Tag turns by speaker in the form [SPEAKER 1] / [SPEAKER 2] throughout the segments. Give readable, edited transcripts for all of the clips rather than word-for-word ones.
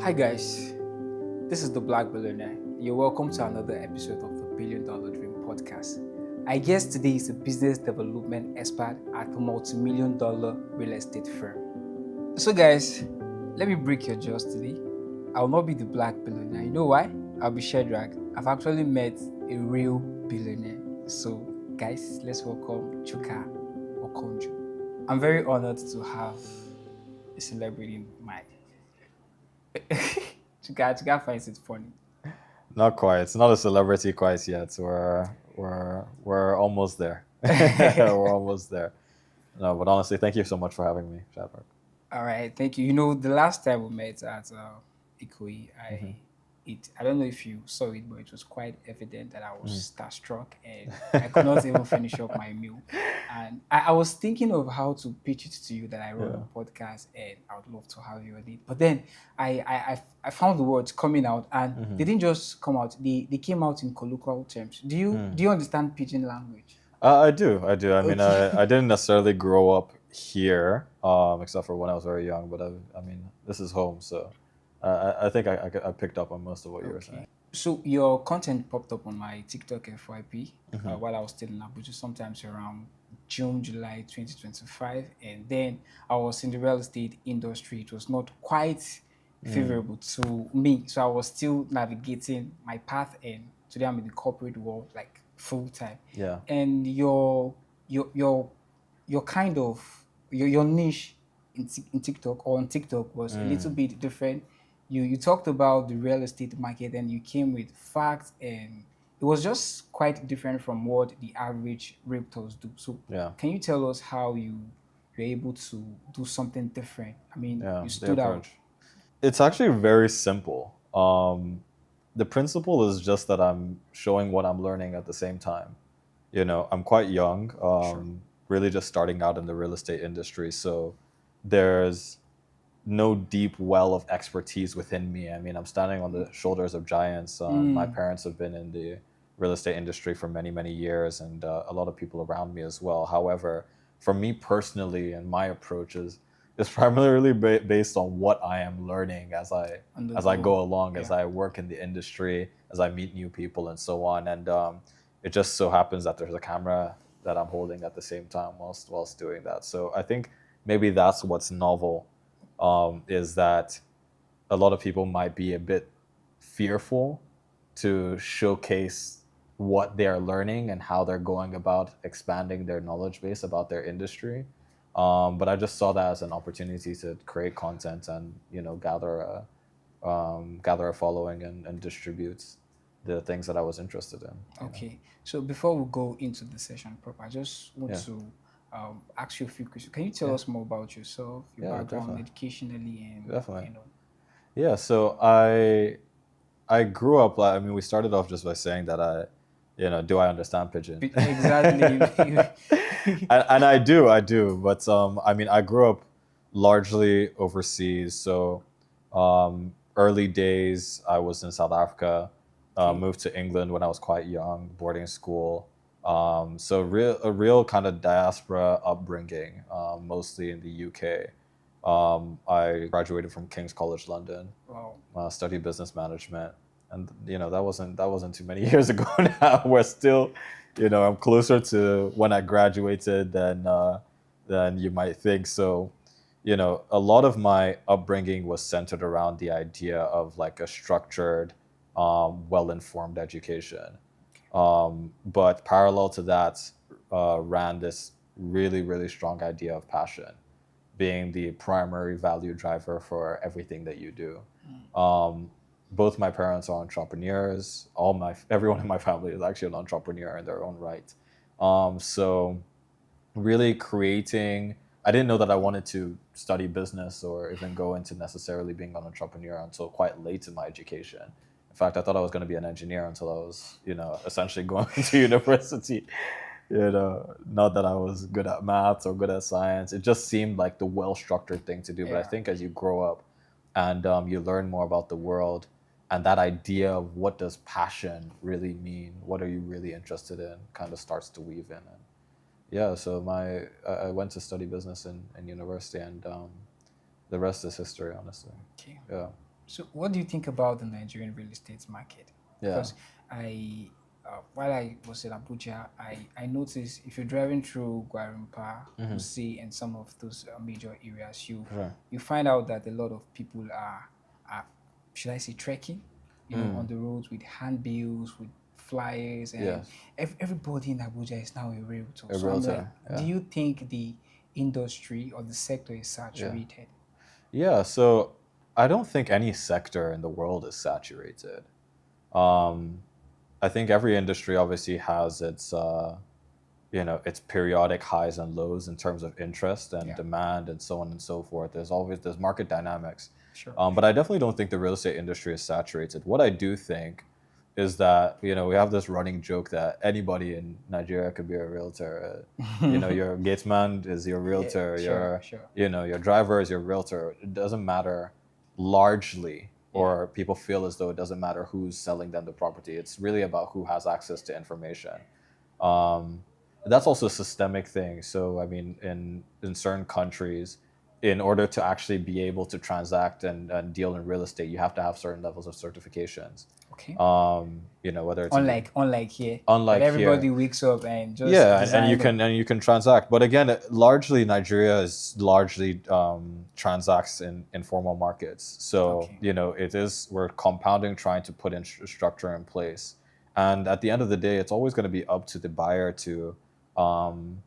[SPEAKER 1] Hi guys, this is the Black Billionaire. You're welcome to another episode of the Billion Dollar Dream podcast. I guess today is a business development expert at a multi-million dollar real estate firm. So guys, let me break your jaws today. I'll not be the Black Billionaire. You know why? I'll be Shedrack. I've actually met a real billionaire. So guys, let's welcome Chuka Okonjo. I'm very honored to have a celebrity in my Chuka finds it funny.
[SPEAKER 2] Not quite. It's not a celebrity quite yet. We're almost there. We're almost there. No, but honestly, thank you so much for having me, Shadrach.
[SPEAKER 1] All right, thank you. You know, the last time we met at Ikoyi,
[SPEAKER 2] Mm-hmm.
[SPEAKER 1] I don't know if you saw it, but it was quite evident that I
[SPEAKER 2] Mm.
[SPEAKER 1] was starstruck and I could not even finish up my meal. And I was thinking of how to pitch it to you that I run
[SPEAKER 2] Yeah.
[SPEAKER 1] a podcast and I would love to have you on it. But then I found the words coming out and
[SPEAKER 2] Mm-hmm.
[SPEAKER 1] they didn't just come out; they came out in colloquial terms. Do you understand pidgin language?
[SPEAKER 2] I do. I do. I mean, I
[SPEAKER 1] Okay.
[SPEAKER 2] didn't necessarily grow up here, except for when I was very young. But I mean, this is home, so I think I picked up on most of what you were saying.
[SPEAKER 1] Okay. So your content popped up on my TikTok FYP
[SPEAKER 2] Mm-hmm.
[SPEAKER 1] while I was still in Abuja, sometimes around June, July 2025. And then I was in the real estate industry. It was not quite
[SPEAKER 2] Mm.
[SPEAKER 1] favorable to me. So I was still navigating my path, and today I'm in the corporate world like full time.
[SPEAKER 2] Yeah.
[SPEAKER 1] And your kind of your niche in TikTok or on TikTok was a little
[SPEAKER 2] Mm.
[SPEAKER 1] bit different. You talked about the real estate market and you came with facts, and it was just quite different from what the average realtors do. So
[SPEAKER 2] Yeah.
[SPEAKER 1] can you tell us how you're able to do something different? I mean,
[SPEAKER 2] Yeah.
[SPEAKER 1] you
[SPEAKER 2] The
[SPEAKER 1] stood out.
[SPEAKER 2] approach. It's actually very simple. The principle is just that I'm showing what I'm learning at the same time. I'm quite young,
[SPEAKER 1] Sure.
[SPEAKER 2] really just starting out in the real estate industry. So there's no deep well of expertise within me. I mean, I'm standing on the shoulders of giants. My
[SPEAKER 1] Mm,
[SPEAKER 2] parents have been in the real estate industry for many, many years, and a lot of people around me as well. However, for me personally, and my approach is primarily based on what I am learning
[SPEAKER 1] on the
[SPEAKER 2] as I go
[SPEAKER 1] go.
[SPEAKER 2] along, as
[SPEAKER 1] Yeah.
[SPEAKER 2] I work in the industry, as I meet new people, and so on. And it just so happens that there's a camera that I'm holding at the same time whilst doing that. So I think maybe that's what's novel, is that a lot of people might be a bit fearful to showcase what they're learning and how they're going about expanding their knowledge base about their industry. But I just saw that as an opportunity to create content and gather a following and distribute the things that I was interested in.
[SPEAKER 1] Okay. So before we go into the session proper, I just want
[SPEAKER 2] Yeah,
[SPEAKER 1] to ask you a few questions. Can you tell
[SPEAKER 2] yeah,
[SPEAKER 1] us more about yourself, your
[SPEAKER 2] yeah,
[SPEAKER 1] background
[SPEAKER 2] definitely,
[SPEAKER 1] educationally, and
[SPEAKER 2] definitely. Yeah, so I grew up. I mean, we started off just by saying that do I understand pigeon?
[SPEAKER 1] exactly.
[SPEAKER 2] And I do. But I mean, I grew up largely overseas. So early days, I was in South Africa.
[SPEAKER 1] Okay.
[SPEAKER 2] Moved to England when I was quite young, boarding school. So a real kind of diaspora upbringing, mostly in the UK. I graduated from King's College London,
[SPEAKER 1] Wow.
[SPEAKER 2] studied business management, and that wasn't too many years ago. Now we're still, I'm closer to when I graduated than you might think. So, a lot of my upbringing was centered around the idea of like a structured, well-informed education. But parallel to that, ran this really, really strong idea of passion being the primary value driver for everything that you do.
[SPEAKER 1] Mm.
[SPEAKER 2] Um, Both my parents are entrepreneurs. Everyone in my family is actually an entrepreneur in their own right. So really creating. I didn't know that I wanted to study business or even go into necessarily being an entrepreneur until quite late in my education. In fact, I thought I was going to be an engineer until I was, essentially going to university. Not that I was good at maths or good at science. It just seemed like the well-structured thing to do. But I
[SPEAKER 1] Yeah.
[SPEAKER 2] think as you grow up and you learn more about the world and that idea of what does passion really mean, what are you really interested in, kind of starts to weave in. And yeah, so I went to study business in university, and the rest is history, honestly.
[SPEAKER 1] Okay.
[SPEAKER 2] Yeah.
[SPEAKER 1] So, what do you think about the Nigerian real estate market?
[SPEAKER 2] Yeah.
[SPEAKER 1] Because while I was in Abuja, I noticed if you're driving through Gwarimpa, Wuse, and some of those major areas,
[SPEAKER 2] Sure.
[SPEAKER 1] you find out that a lot of people are should I say, trekking, on the roads with handbills, with flyers, and
[SPEAKER 2] Yes.
[SPEAKER 1] everybody in Abuja is now a realtor.
[SPEAKER 2] A
[SPEAKER 1] So I'm like,
[SPEAKER 2] realtor.
[SPEAKER 1] do
[SPEAKER 2] Yeah.
[SPEAKER 1] you think the industry or the sector is
[SPEAKER 2] Yeah.
[SPEAKER 1] saturated?
[SPEAKER 2] Yeah. So I don't think any sector in the world is saturated. Um, I think every industry obviously has its periodic highs and lows in terms of interest and
[SPEAKER 1] Yeah,
[SPEAKER 2] demand and so on and so forth. There's market dynamics.
[SPEAKER 1] sure.
[SPEAKER 2] But I definitely don't think the real estate industry is saturated. What I do think is that, we have this running joke that anybody in Nigeria could be a realtor. Your gatesman is your
[SPEAKER 1] Yeah,
[SPEAKER 2] realtor.
[SPEAKER 1] sure, sure.
[SPEAKER 2] Your driver is your realtor. It doesn't matter largely,
[SPEAKER 1] Yeah,
[SPEAKER 2] or people feel as though it doesn't matter who's selling them the property. It's really about who has access to information. Um, that's also a systemic thing. So, I mean, in certain countries, in order to actually be able to transact and deal in real estate, you have to have certain levels of certifications.
[SPEAKER 1] okay.
[SPEAKER 2] Whether it's
[SPEAKER 1] Unlike here, that
[SPEAKER 2] unlike here.
[SPEAKER 1] everybody wakes up and just
[SPEAKER 2] Yeah, and you
[SPEAKER 1] design
[SPEAKER 2] can and you can transact, but again, largely Nigeria is largely transacts in informal markets. So
[SPEAKER 1] okay.
[SPEAKER 2] we're compounding, trying to put in structure in place, and at the end of the day, it's always going to be up to the buyer um,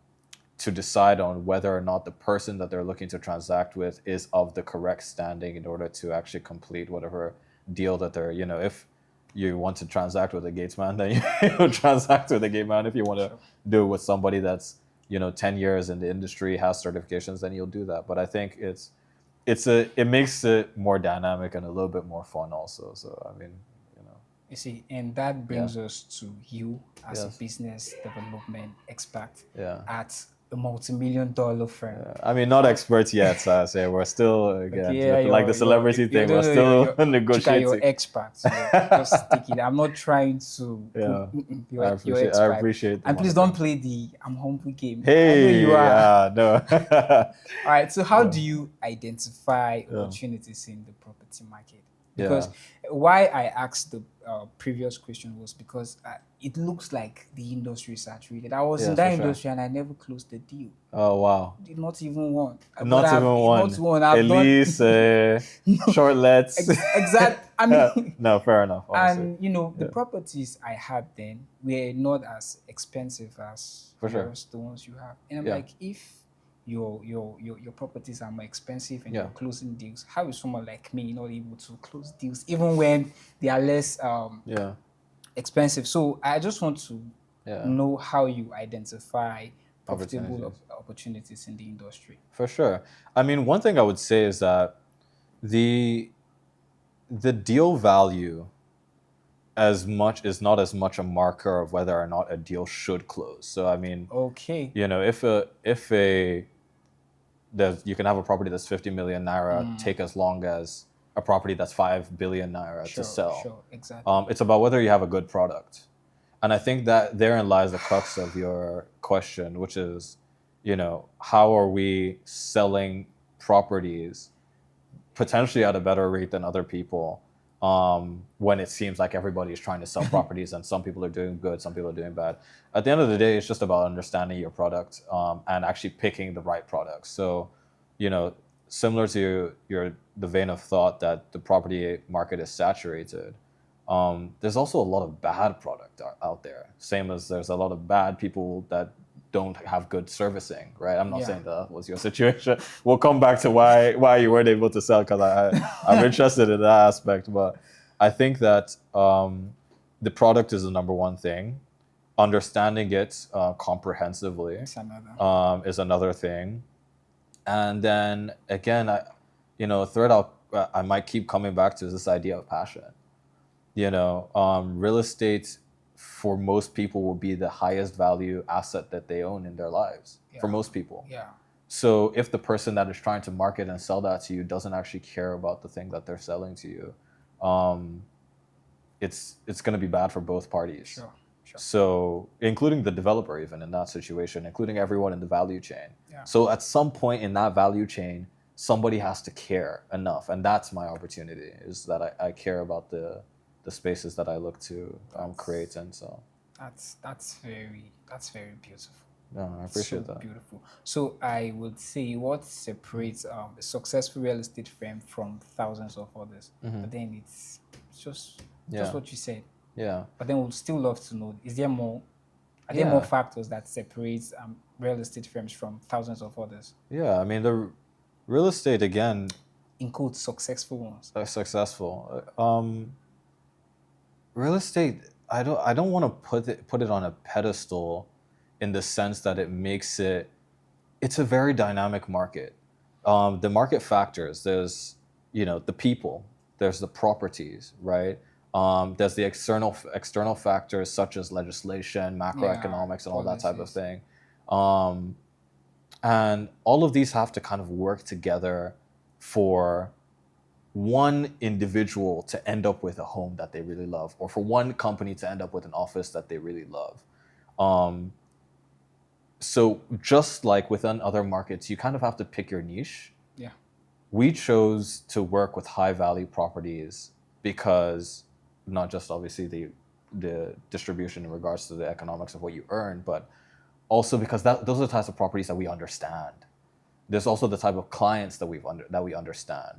[SPEAKER 2] to decide on whether or not the person that they're looking to transact with is of the correct standing in order to actually complete whatever deal that they're. If you want to transact with a gatesman, then you transact with a gateman. If you want to
[SPEAKER 1] Sure.
[SPEAKER 2] do it with somebody that's 10 years in the industry, has certifications, then you'll do that. But I think it makes it more dynamic and a little bit more fun also. So I mean,
[SPEAKER 1] You see, and that
[SPEAKER 2] yeah,
[SPEAKER 1] brings us to you as a
[SPEAKER 2] yes,
[SPEAKER 1] business development expert
[SPEAKER 2] yeah.
[SPEAKER 1] at a multi-million-dollar firm.
[SPEAKER 2] I mean, not experts yet, so I say we're still,
[SPEAKER 1] Okay,
[SPEAKER 2] again,
[SPEAKER 1] yeah,
[SPEAKER 2] like the celebrity
[SPEAKER 1] you
[SPEAKER 2] thing, we're
[SPEAKER 1] don't know,
[SPEAKER 2] still
[SPEAKER 1] Chuka, you're
[SPEAKER 2] negotiating.
[SPEAKER 1] expert. So just take it. I'm not trying to put,
[SPEAKER 2] Yeah,
[SPEAKER 1] you're
[SPEAKER 2] I
[SPEAKER 1] expert.
[SPEAKER 2] appreciate the
[SPEAKER 1] And please don't
[SPEAKER 2] monitoring.
[SPEAKER 1] play the I'm humble game. I know you
[SPEAKER 2] Hey,
[SPEAKER 1] are.
[SPEAKER 2] no.
[SPEAKER 1] All right. So, how
[SPEAKER 2] Yeah,
[SPEAKER 1] do you identify
[SPEAKER 2] yeah,
[SPEAKER 1] opportunities in the property market?
[SPEAKER 2] yeah,
[SPEAKER 1] Because why I asked the previous question was because it looks like the industry is saturated. I was in
[SPEAKER 2] yeah,
[SPEAKER 1] that
[SPEAKER 2] for sure.
[SPEAKER 1] industry and I never closed the deal.
[SPEAKER 2] Oh, wow.
[SPEAKER 1] Not even one. But
[SPEAKER 2] Not even
[SPEAKER 1] not
[SPEAKER 2] one.
[SPEAKER 1] one. I've done
[SPEAKER 2] Elise,
[SPEAKER 1] no,
[SPEAKER 2] shortlets.
[SPEAKER 1] exact. I mean,
[SPEAKER 2] No, fair enough, honestly.
[SPEAKER 1] and the
[SPEAKER 2] Yeah,
[SPEAKER 1] properties I had then were not as expensive as
[SPEAKER 2] for sure.
[SPEAKER 1] the ones you have. And I'm
[SPEAKER 2] Yeah,
[SPEAKER 1] like, if your properties are more expensive and
[SPEAKER 2] yeah,
[SPEAKER 1] you're closing deals, how is someone like me not able to close deals even when they are less
[SPEAKER 2] yeah,
[SPEAKER 1] expensive? So I just want to
[SPEAKER 2] yeah.
[SPEAKER 1] know how you identify profitable
[SPEAKER 2] Opportunities.
[SPEAKER 1] opportunities in the industry.
[SPEAKER 2] For sure. I mean, one thing I would say is that the the deal value as much is not as much a marker of whether or not a deal should close. So I mean,
[SPEAKER 1] Okay.
[SPEAKER 2] if you can have a property that's 50 million naira take as long as a property that's 5 billion naira to
[SPEAKER 1] Sure,
[SPEAKER 2] sell.
[SPEAKER 1] sure, exactly.
[SPEAKER 2] It's about whether you have a good product. And I think that therein lies the crux of your question, which is, how are we selling properties potentially at a better rate than other people, when it seems like everybody is trying to sell properties and some people are doing good, some people are doing bad. At the end of the day, it's just about understanding your product, and actually picking the right product. So, you know, similar to the vein of thought that the property market is saturated, there's also a lot of bad product out there. Same as there's a lot of bad people that don't have good servicing, right? I'm not
[SPEAKER 1] Yeah.
[SPEAKER 2] saying that was your situation. We'll come back to why you weren't able to sell, because I'm interested in that aspect. But I think that the product is the number one thing. Understanding it comprehensively
[SPEAKER 1] It's another.
[SPEAKER 2] is another thing. And then again, third, I might keep coming back to this idea of passion. Real estate for most people will be the highest value asset that they own in their lives, for
[SPEAKER 1] Yeah.
[SPEAKER 2] most people.
[SPEAKER 1] Yeah.
[SPEAKER 2] So if the person that is trying to market and sell that to you doesn't actually care about the thing that they're selling to you, it's going to be bad for both parties.
[SPEAKER 1] Sure. Sure.
[SPEAKER 2] So including the developer, even in that situation, including everyone in the value chain.
[SPEAKER 1] Yeah.
[SPEAKER 2] So at some point in that value chain, somebody has to care enough, and that's my opportunity, is that I care about the spaces that I look to create. And so
[SPEAKER 1] that's very beautiful.
[SPEAKER 2] no, I
[SPEAKER 1] So
[SPEAKER 2] appreciate that.
[SPEAKER 1] beautiful. So I would say what separates a successful real estate firm from thousands of others. But then it's just
[SPEAKER 2] Yeah.
[SPEAKER 1] what you said.
[SPEAKER 2] Yeah.
[SPEAKER 1] But then we'd still love to know: is there more? Are there
[SPEAKER 2] Yeah.
[SPEAKER 1] more factors that separates real estate firms from thousands of others?
[SPEAKER 2] Yeah, I mean, the real estate, again,
[SPEAKER 1] In quotes, successful ones.
[SPEAKER 2] are successful. Real estate, I don't want to put it on a pedestal, in the sense that it makes it. It's a very dynamic market. The market factors, there's the people, there's the properties, right? There's the external factors such as legislation, macroeconomics, and all that type of
[SPEAKER 1] policies.
[SPEAKER 2] thing. And all of these have to kind of work together for one individual to end up with a home that they really love, or for one company to end up with an office that they really love. So just like within other markets, you kind of have to pick your niche.
[SPEAKER 1] Yeah.
[SPEAKER 2] We chose to work with high value properties because not just obviously the distribution in regards to the economics of what you earn, but also because those are the types of properties that we understand. There's also the type of clients that we understand.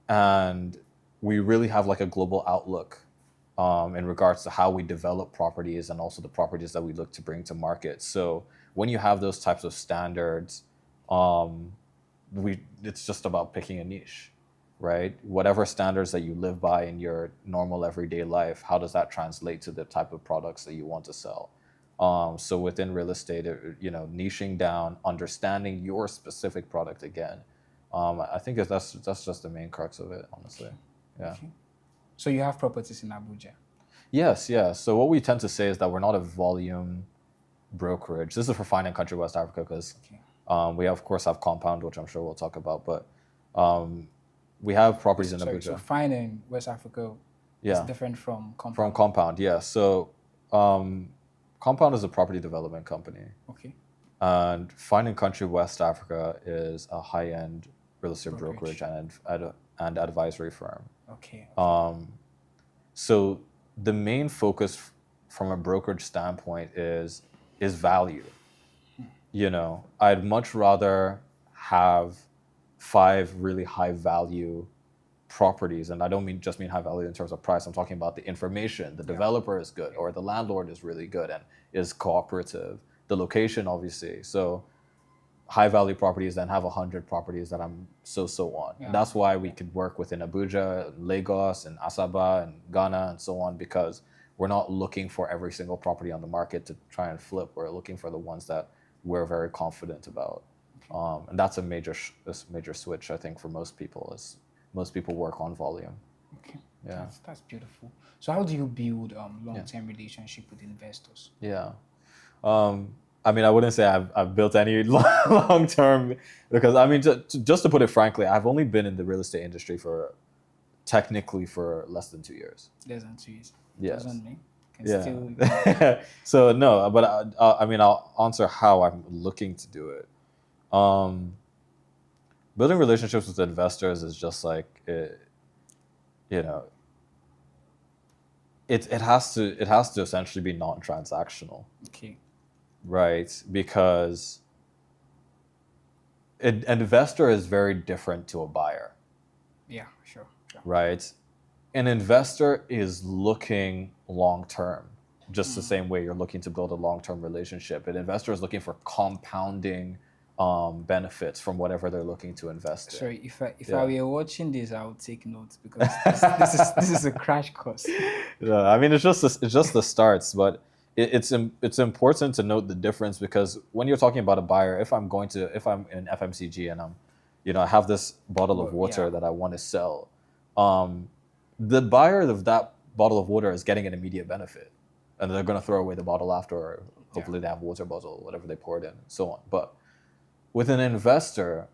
[SPEAKER 2] And we really have like a global outlook in regards to how we develop properties, and also the properties that we look to bring to market. So when you have those types of standards, it's just about picking a niche, right? Whatever standards that you live by in your normal everyday life, how does that translate to the type of products that you want to sell? So within real estate, niching down, understanding your specific product again. I think that's just the main crux of it, honestly. Yeah.
[SPEAKER 1] Okay. So you have properties in Abuja?
[SPEAKER 2] Yes, yeah. So what we tend to say is that we're not a volume brokerage. This is for Fine and Country West Africa, because we of course have Compound, which I'm sure we'll talk about, but we have properties in Abuja.
[SPEAKER 1] So Fine in West Africa is different from Compound?
[SPEAKER 2] From Compound, yeah. So Compound is a property development company.
[SPEAKER 1] Okay.
[SPEAKER 2] And Fine and Country West Africa is a high-end real estate brokerage and advisory firm.
[SPEAKER 1] Okay.
[SPEAKER 2] So the main focus from a brokerage standpoint is value. I'd much rather have 5 really high value properties, and I don't just mean high value in terms of price. I'm talking about the information. The developer is good, or the landlord is really good and is cooperative. The location, obviously. So high value properties, then have 100 properties that I'm so on. Yeah. And that's why we could work within Abuja, Lagos, and Asaba, and Ghana, and so on, because we're not looking for every single property on the market to try and flip. We're looking for the ones that we're very confident about. And that's a major switch, I think, for most people, is most people work on volume.
[SPEAKER 1] Okay.
[SPEAKER 2] Yeah.
[SPEAKER 1] That's beautiful. So how do you build long-term relationship with investors?
[SPEAKER 2] Yeah. I mean, I wouldn't say I've built any long-term, because I mean, just to put it frankly, I've only been in the real estate industry technically for less than 2 years.
[SPEAKER 1] Less than 2 years.
[SPEAKER 2] Yes.
[SPEAKER 1] Doesn't mean.
[SPEAKER 2] Yeah. So no, but I mean, I'll answer how I'm looking to do it. Building relationships with investors is just like it has to essentially be non-transactional.
[SPEAKER 1] Okay.
[SPEAKER 2] Right, because an investor is very different to a buyer.
[SPEAKER 1] Yeah, sure.
[SPEAKER 2] Right? An investor is looking long-term, just the same way you're looking to build a long-term relationship. An investor is looking for compounding benefits from whatever they're looking to invest in.
[SPEAKER 1] Sorry, if I were watching this, I would take notes, because this is a crash course.
[SPEAKER 2] No, I mean, it's just the starts, but it's important to note the difference, because when you're talking about a buyer, if I'm in FMCG and I have this bottle of water that I want to sell, the buyer of that bottle of water is getting an immediate benefit, and they're going to throw away the bottle after, or hopefully they have a water bottle, whatever they poured in, so on. But with an investor,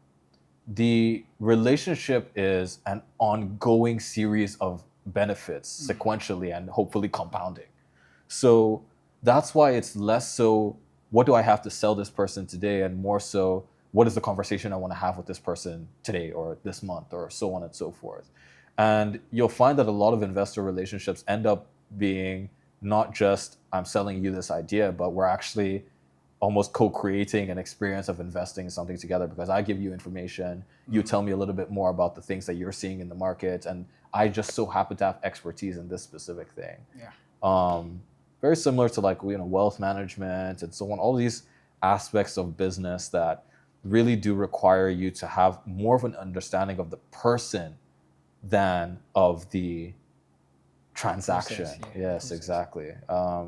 [SPEAKER 2] the relationship is an ongoing series of benefits sequentially and hopefully compounding. So that's why it's less so, what do I have to sell this person today, and more so, what is the conversation I want to have with this person today or this month or so on and so forth. And you'll find that a lot of investor relationships end up being not just I'm selling you this idea, but we're actually almost co-creating an experience of investing in something together, because I give you information, you tell me a little bit more about the things that you're seeing in the market, and I just so happen to have expertise in this specific thing.
[SPEAKER 1] Yeah.
[SPEAKER 2] Very similar to like, wealth management and so on, all these aspects of business that really do require you to have more of an understanding of the person than of the transaction.
[SPEAKER 1] Process, yeah.
[SPEAKER 2] Yes,
[SPEAKER 1] Process.
[SPEAKER 2] exactly.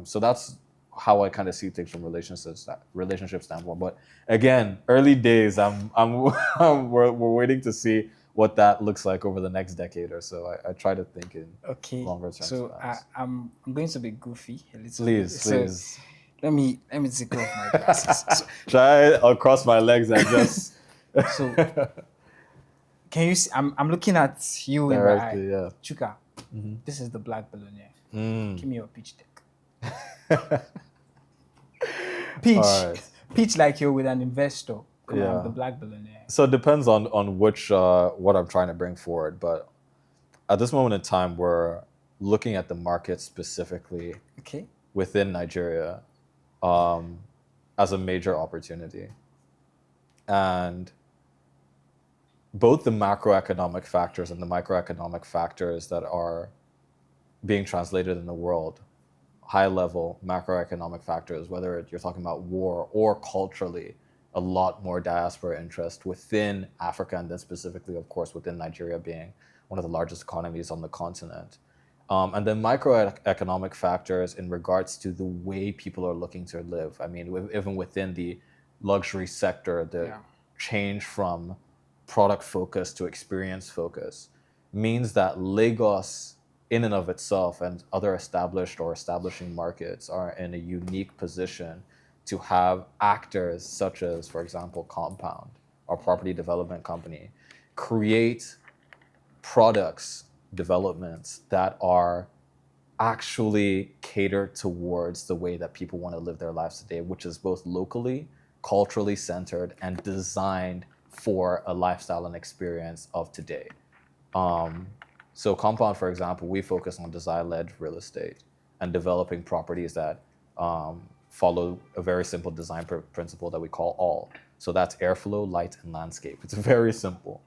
[SPEAKER 2] So that's how I kind of see things from relationship standpoint. But again, early days. We're waiting to see what that looks like over the next decade or so. I try to think in
[SPEAKER 1] Okay.
[SPEAKER 2] longer term
[SPEAKER 1] So
[SPEAKER 2] spans.
[SPEAKER 1] I'm going to be goofy a little
[SPEAKER 2] Please,
[SPEAKER 1] bit.
[SPEAKER 2] please.
[SPEAKER 1] So let me take off my glasses. So,
[SPEAKER 2] Try across my legs and just
[SPEAKER 1] so can you see? I'm looking at you in the eye.
[SPEAKER 2] directly, yeah.
[SPEAKER 1] Chuka, this is the Black Billionaire.
[SPEAKER 2] Mm.
[SPEAKER 1] Give me your pitch deck. Pitch.
[SPEAKER 2] All right.
[SPEAKER 1] Pitch like you're with an investor. Come on,
[SPEAKER 2] Yeah.
[SPEAKER 1] I'm the Black Billionaire.
[SPEAKER 2] So it depends on which what I'm trying to bring forward, but at this moment in time, we're looking at the market specifically
[SPEAKER 1] Okay.
[SPEAKER 2] within Nigeria as a major opportunity, and both the macroeconomic factors and the microeconomic factors that are being translated in the world, high-level macroeconomic factors, whether you're talking about war or culturally, a lot more diaspora interest within Africa, and then specifically, of course, within Nigeria being one of the largest economies on the continent. And then microeconomic factors in regards to the way people are looking to live. I mean, even within the luxury sector, the change from product focus to experience focus means that Lagos in and of itself and other established or establishing markets are in a unique position to have actors such as, for example, Compound, our property development company, create products, developments that are actually catered towards the way that people want to live their lives today, which is both locally, culturally centered, and designed for a lifestyle and experience of today. So Compound, for example, we focus on design-led real estate and developing properties that follow a very simple design principle that we call all. So that's airflow, light, and landscape. It's very simple.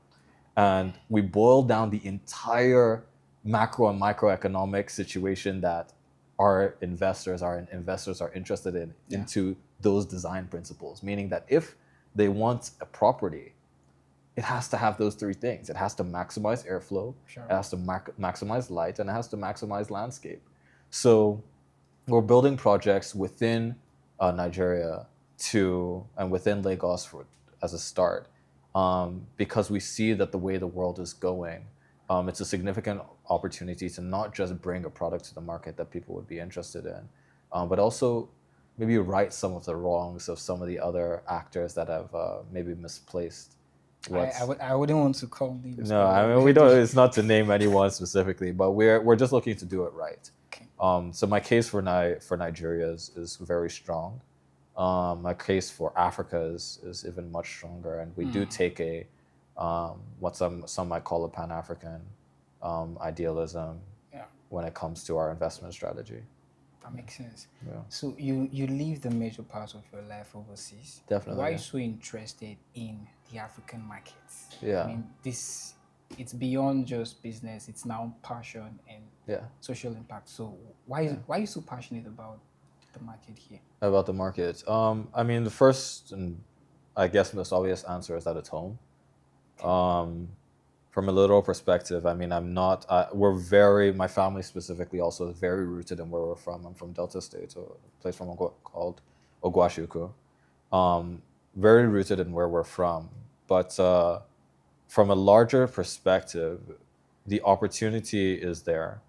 [SPEAKER 2] And we boil down the entire macro and microeconomic situation that our investors are interested in into those design principles, meaning that if they want a property, it has to have those three things. It has to maximize airflow, it has to maximize light, and it has to maximize landscape. So we're building projects within Nigeria and within Lagos as a start, because we see that the way the world is going, it's a significant opportunity to not just bring a product to the market that people would be interested in, but also maybe right some of the wrongs of some of the other actors that have maybe misplaced.
[SPEAKER 1] I wouldn't want to call names.
[SPEAKER 2] No, I mean we don't. It's not to name anyone specifically, but we're just looking to do it right.
[SPEAKER 1] Okay.
[SPEAKER 2] So my case for Nigeria is very strong. My case for Africa is even much stronger, and we do take a what some might call a Pan-African idealism when it comes to our investment strategy.
[SPEAKER 1] That makes sense.
[SPEAKER 2] Yeah.
[SPEAKER 1] So you live the major part of your life overseas.
[SPEAKER 2] Definitely.
[SPEAKER 1] Why are you so interested in the African markets?
[SPEAKER 2] Yeah.
[SPEAKER 1] I mean, it's beyond just business. It's now passion and social impact. So why are you so passionate about the market here?
[SPEAKER 2] About the market. I mean, the first and I guess most obvious answer is that it's home. From a literal perspective, I mean, my family specifically also is very rooted in where we're from. I'm from Delta State, a place called Ogwashuku. Very rooted in where we're from. But from a larger perspective, the opportunity is there.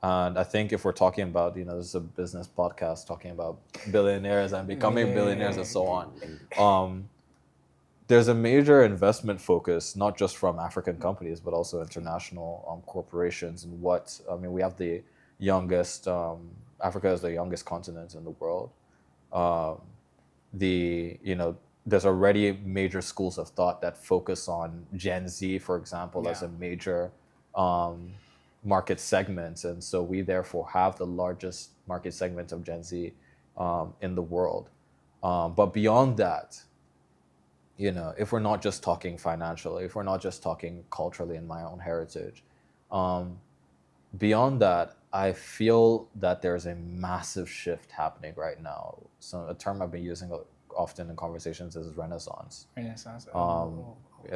[SPEAKER 2] And I think if we're talking about, this is a business podcast talking about billionaires and becoming billionaires and so on. There's a major investment focus, not just from African companies, but also international corporations. And we have the youngest, Africa is the youngest continent in the world. there's already major schools of thought that focus on Gen Z, for example, as
[SPEAKER 1] Yeah.
[SPEAKER 2] a major market segment. And so we therefore have the largest market segment of Gen Z in the world. But beyond that, if we're not just talking financially, if we're not just talking culturally in my own heritage, beyond that, I feel that there's a massive shift happening right now. So a term I've been using often in conversations is Renaissance.
[SPEAKER 1] Renaissance.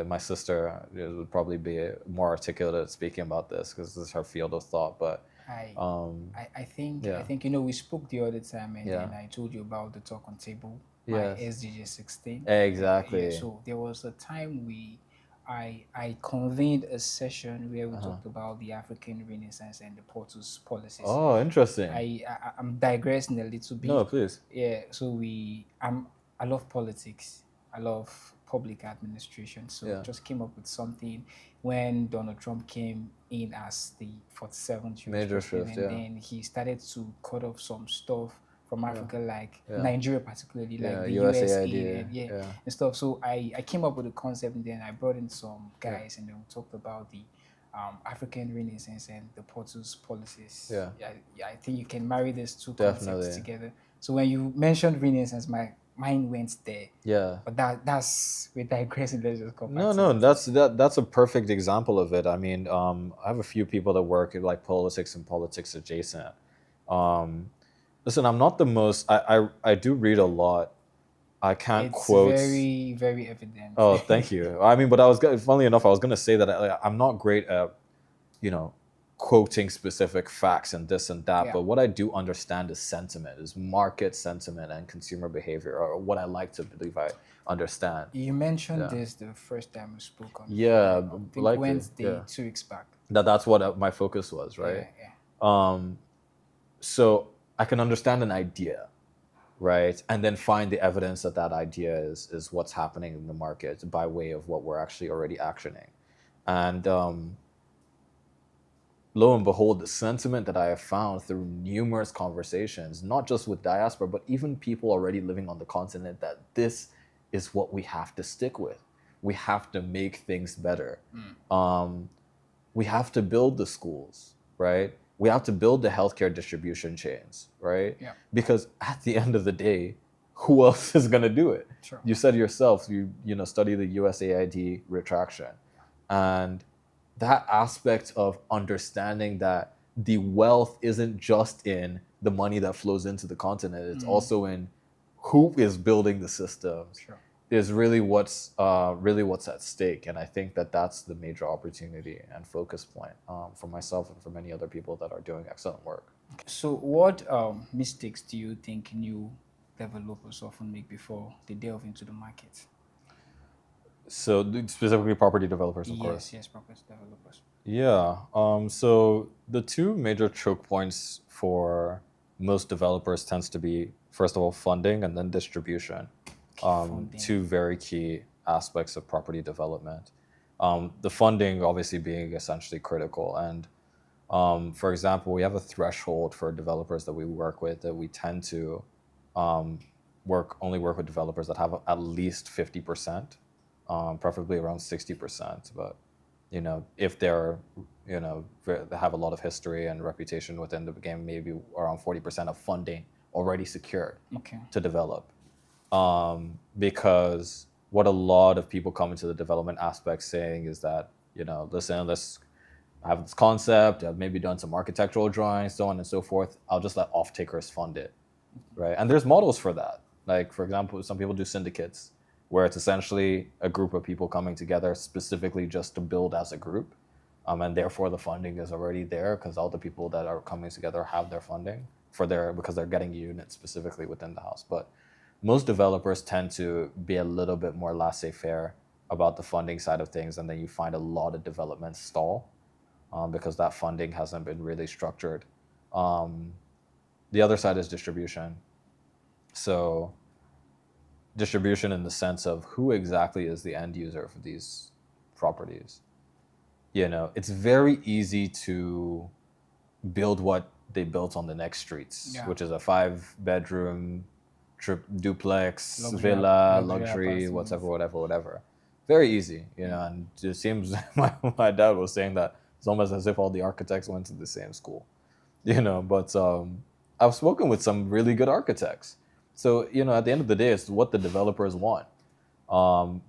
[SPEAKER 2] My sister would probably be more articulate at speaking about this because this is her field of thought. But
[SPEAKER 1] I, I
[SPEAKER 2] yeah.
[SPEAKER 1] think we spoke the other time, and
[SPEAKER 2] Yeah.
[SPEAKER 1] then I told you about the talk on table,
[SPEAKER 2] Yes.
[SPEAKER 1] my SDG 16.
[SPEAKER 2] Exactly.
[SPEAKER 1] So there was a time I convened a session where we talked about the African Renaissance and the Portus policies.
[SPEAKER 2] Oh, interesting.
[SPEAKER 1] I'm digressing a little bit.
[SPEAKER 2] No, please.
[SPEAKER 1] Yeah. So I love politics. I love public administration. So
[SPEAKER 2] Yeah.
[SPEAKER 1] just came up with something when Donald Trump came in as the 47th US
[SPEAKER 2] Major
[SPEAKER 1] president,
[SPEAKER 2] shift,
[SPEAKER 1] and
[SPEAKER 2] yeah.
[SPEAKER 1] then he started to cut off some stuff from Africa, like
[SPEAKER 2] Yeah.
[SPEAKER 1] Nigeria particularly, like
[SPEAKER 2] Yeah,
[SPEAKER 1] the
[SPEAKER 2] USAID,
[SPEAKER 1] USAID and stuff. So I came up with a concept, and then I brought in some guys, and then we talked about the African Renaissance and the Portus policies.
[SPEAKER 2] Yeah.
[SPEAKER 1] I think you can marry these two
[SPEAKER 2] Definitely.
[SPEAKER 1] concepts together. So when you mentioned Renaissance, my mind went there.
[SPEAKER 2] Yeah.
[SPEAKER 1] But that's we're digressing. Let's just go back.
[SPEAKER 2] No, that's a perfect example of it. I mean, I have a few people that work in like politics and politics adjacent. Listen, I'm not the most. I do read a lot. I can't quote.
[SPEAKER 1] It's very, very evident.
[SPEAKER 2] Oh, thank you. I mean, but funnily enough, I was gonna say that I'm not great at, quoting specific facts and this and that.
[SPEAKER 1] Yeah.
[SPEAKER 2] But what I do understand is sentiment, is market sentiment and consumer behavior, or what I like to believe I understand.
[SPEAKER 1] You mentioned this the first time we spoke on.
[SPEAKER 2] Yeah,
[SPEAKER 1] I think
[SPEAKER 2] likely,
[SPEAKER 1] Wednesday,
[SPEAKER 2] yeah.
[SPEAKER 1] 2 weeks back.
[SPEAKER 2] That's what my focus was, right?
[SPEAKER 1] Yeah.
[SPEAKER 2] So I can understand an idea, right, and then find the evidence that idea is what's happening in the market by way of what we're actually already actioning. And lo and behold, the sentiment that I have found through numerous conversations, not just with diaspora, but even people already living on the continent, that this is what we have to stick with. We have to make things better. We have to build the schools, right? We have to build the healthcare distribution chains, right?
[SPEAKER 1] Yeah.
[SPEAKER 2] Because at the end of the day, who else is going to do it?
[SPEAKER 1] Sure.
[SPEAKER 2] You said yourself, you study the USAID retraction. And that aspect of understanding that the wealth isn't just in the money that flows into the continent, it's also in who is building the systems.
[SPEAKER 1] Sure.
[SPEAKER 2] Is really what's at stake. And I think that that's the major opportunity and focus point for myself and for many other people that are doing excellent work.
[SPEAKER 1] So what mistakes do you think new developers often make before they delve into the market?
[SPEAKER 2] So specifically property developers, of course.
[SPEAKER 1] Yes, property developers.
[SPEAKER 2] Yeah. So the two major choke points for most developers tends to be, first of all, funding and then distribution. Two very key aspects of property development. The funding obviously being essentially critical. And for example, we have a threshold for developers that we work with that we tend to only work with developers that have at least 50%, preferably around 60%. But if they're they have a lot of history and reputation within the game, maybe around 40% of funding already secured to develop. Because what a lot of people come into the development aspect saying is that, listen, let's have this concept, I've maybe done some architectural drawings, so on and so forth. I'll just let off-takers fund it, right? And there's models for that. Like, for example, some people do syndicates, where it's essentially a group of people coming together specifically just to build as a group. And therefore the funding is already there because all the people that are coming together have their funding because they're getting units specifically within the house. But most developers tend to be a little bit more laissez-faire about the funding side of things, and then you find a lot of development stall because that funding hasn't been really structured. The other side is distribution. So distribution in the sense of who exactly is the end user for these properties. It's very easy to build what they built on the next streets, which is a 5-bedroom duplex,
[SPEAKER 1] Luxury
[SPEAKER 2] villa,
[SPEAKER 1] luxury
[SPEAKER 2] luxury,
[SPEAKER 1] apartments.
[SPEAKER 2] whatever. Very easy, and it seems my dad was saying that it's almost as if all the architects went to the same school, But I've spoken with some really good architects. So, at the end of the day, it's what the developers want,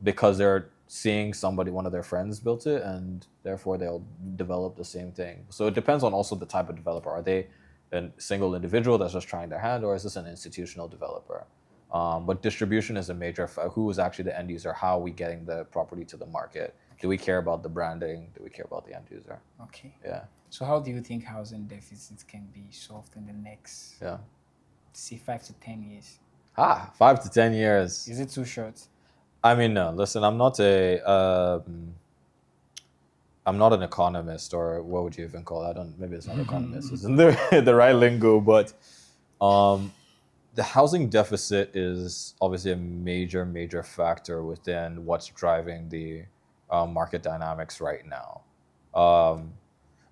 [SPEAKER 2] because they're seeing one of their friends built it, and therefore they'll develop the same thing. So it depends on also the type of developer. Are they a single individual that's just trying their hand, or is this an institutional developer? But distribution is a major. Who is actually the end user? How are we getting the property to the market? Do we care about the branding? Do we care about the end user?
[SPEAKER 1] Okay.
[SPEAKER 2] Yeah.
[SPEAKER 1] So how do you think housing deficits can be solved in the next,
[SPEAKER 2] Yeah.
[SPEAKER 1] say, 5 to 10 years?
[SPEAKER 2] 5 to 10 years.
[SPEAKER 1] Is it too short?
[SPEAKER 2] I mean, no. Listen, I'm not an economist, or what would you even call it? Maybe it's not economist. Isn't the right lingo? But the housing deficit is obviously a major factor within what's driving the market dynamics right now.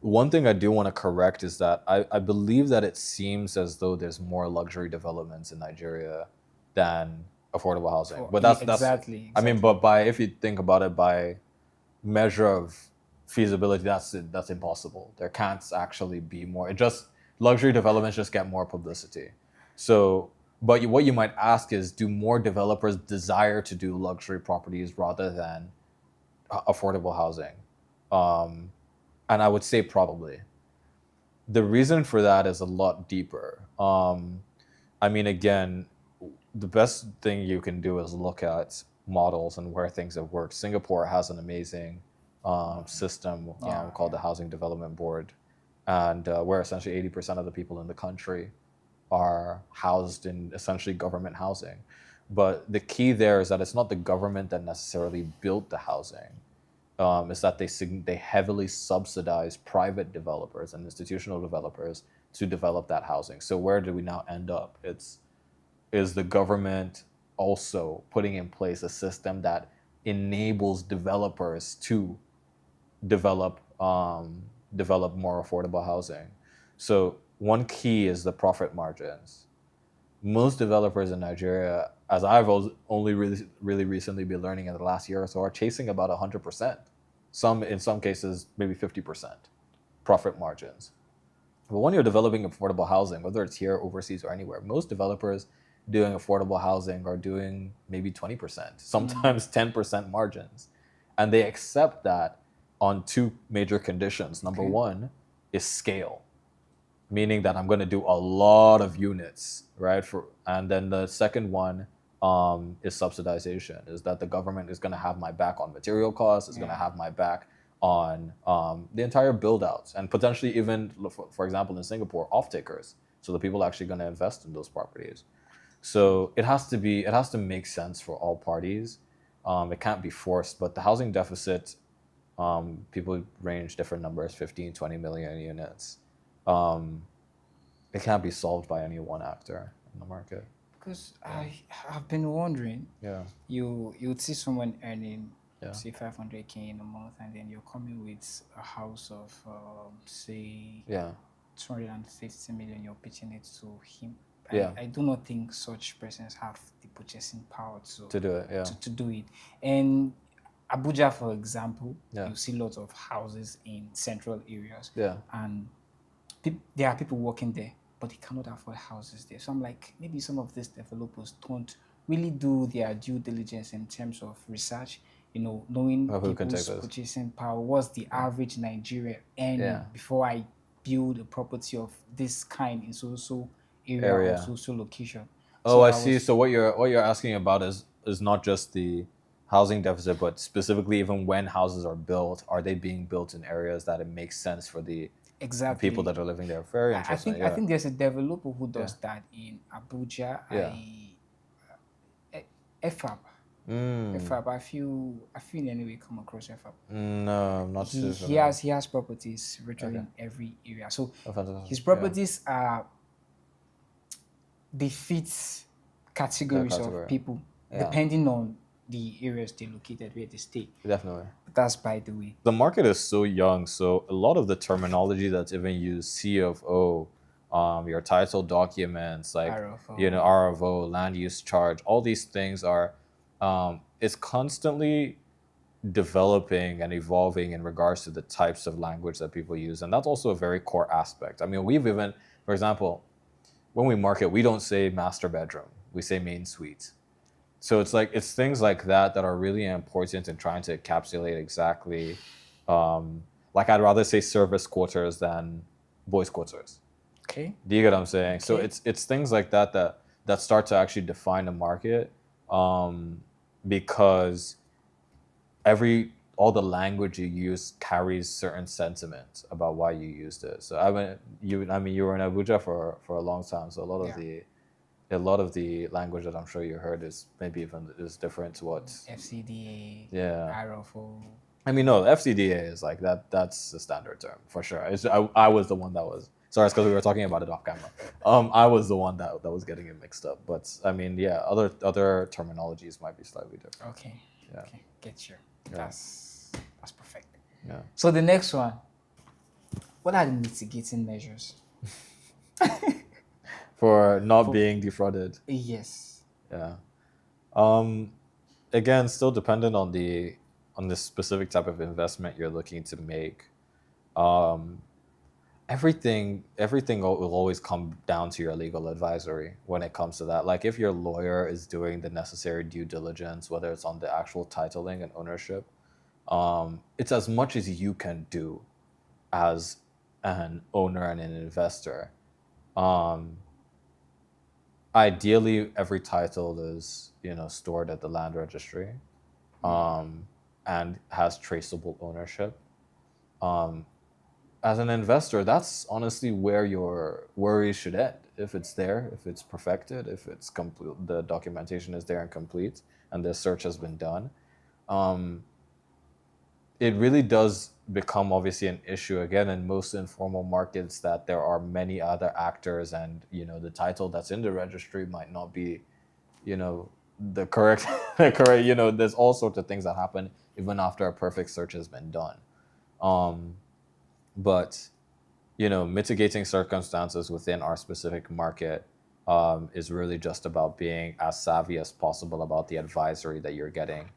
[SPEAKER 2] One thing I do want to correct is that I believe that it seems as though there's more luxury developments in Nigeria than affordable housing. But that's
[SPEAKER 1] exactly.
[SPEAKER 2] I mean, but if you think about it by measure of feasibility, that's impossible. There can't actually be more. Luxury developments just get more publicity. So, but what you might ask is, do more developers desire to do luxury properties rather than affordable housing? And I would say probably. The reason for that is a lot deeper. I mean, again, the best thing you can do is look at models and where things have worked. Singapore has an amazing system called the Housing Development Board, and where essentially 80% of the people in the country are housed in essentially government housing. But the key there is that it's not the government that necessarily built the housing. Is that they heavily subsidize private developers and institutional developers to develop that housing. So where do we now end up? Is the government also putting in place a system that enables developers to develop more affordable housing? So one key is the profit margins. Most developers in Nigeria, as I've only really recently been learning in the last year or so, are chasing about 100%. In some cases, maybe 50% profit margins. But when you're developing affordable housing, whether it's here, overseas, or anywhere, most developers doing affordable housing are doing maybe 20%, sometimes 10% margins. And they accept that on two major conditions. Number one is scale, meaning that I'm going to do a lot of units, right? And then the second one is subsidization, is that the government is going to have my back on material costs, is going to have my back on the entire build-outs, and potentially even, for example, in Singapore, off-takers. So the people are actually going to invest in those properties. So it has to make sense for all parties. It can't be forced, but the housing deficit, people range different numbers, 15, 20 million units. It can't be solved by any one actor in the market.
[SPEAKER 1] Because I've been wondering, you would see someone earning, say, 500K in a month, and then you're coming with a house of, say, 250 million, you're pitching it to him. I do not think such persons have the purchasing power to
[SPEAKER 2] do it.
[SPEAKER 1] To do it. And Abuja, for example, you see lots of houses in central areas. And there are people working there, but they cannot afford houses there. So I'm like, maybe some of these developers don't really do their due diligence in terms of research, knowing people's purchasing power. What's the average Nigerian earning before I build a property of this kind in so area or so location?
[SPEAKER 2] So I see. So what you're asking about is not just the housing deficit, but specifically even when houses are built, are they being built in areas that it makes sense for the people that are living there? Very interesting.
[SPEAKER 1] I think there's a developer who does that in Abuja. FAB. FAB. I feel in any way come across FAB.
[SPEAKER 2] No, I'm not sure.
[SPEAKER 1] He has properties virtually in every area. So his properties are, they fit categories of people depending on the areas they located, where they stay.
[SPEAKER 2] Definitely.
[SPEAKER 1] But that's by the way.
[SPEAKER 2] The market is so young, so a lot of the terminology that's even used, CFO, your title documents, like
[SPEAKER 1] RFO.
[SPEAKER 2] RFO, land use charge. All these things are it's constantly developing and evolving in regards to the types of language that people use, and that's also a very core aspect. I mean, we've even, for example, when we market, we don't say master bedroom, we say main suite. So it's things like that that are really important in trying to encapsulate exactly, like I'd rather say service quarters than boys quarters.
[SPEAKER 1] Okay.
[SPEAKER 2] Do you get what I'm saying? So
[SPEAKER 1] Okay.
[SPEAKER 2] it's things like that that start to actually define the market, because all the language you use carries certain sentiment about why you used it. So you were in Abuja for a long time, so a lot of the language that I'm sure you heard is maybe even is different to what.
[SPEAKER 1] FCDA.
[SPEAKER 2] Yeah.
[SPEAKER 1] RFO.
[SPEAKER 2] I mean, no, FCDA is like that. That's the standard term for sure. I was the one that was. Sorry, it's because we were talking about it off camera. I was the one that was getting it mixed up. But I mean, yeah, other terminologies might be slightly different.
[SPEAKER 1] Okay.
[SPEAKER 2] Yeah.
[SPEAKER 1] Okay. Get you.
[SPEAKER 2] Yeah.
[SPEAKER 1] That's perfect.
[SPEAKER 2] Yeah.
[SPEAKER 1] So the next one. What are the mitigating measures?
[SPEAKER 2] For not being defrauded.
[SPEAKER 1] Yes.
[SPEAKER 2] Yeah. Again, still dependent on the specific type of investment you're looking to make. Everything will always come down to your legal advisory when it comes to that. Like if your lawyer is doing the necessary due diligence, whether it's on the actual titling and ownership, it's as much as you can do as an owner and an investor. Ideally, every title is stored at the land registry, and has traceable ownership. As an investor, that's honestly where your worries should end. If it's there, if it's perfected, if it's complete, the documentation is there and complete, and the search has been done, it really does become obviously an issue again in most informal markets that there are many other actors, and the title that's in the registry might not be, the correct, there's all sorts of things that happen even after a perfect search has been done. But mitigating circumstances within our specific market is really just about being as savvy as possible about the advisory that you're getting.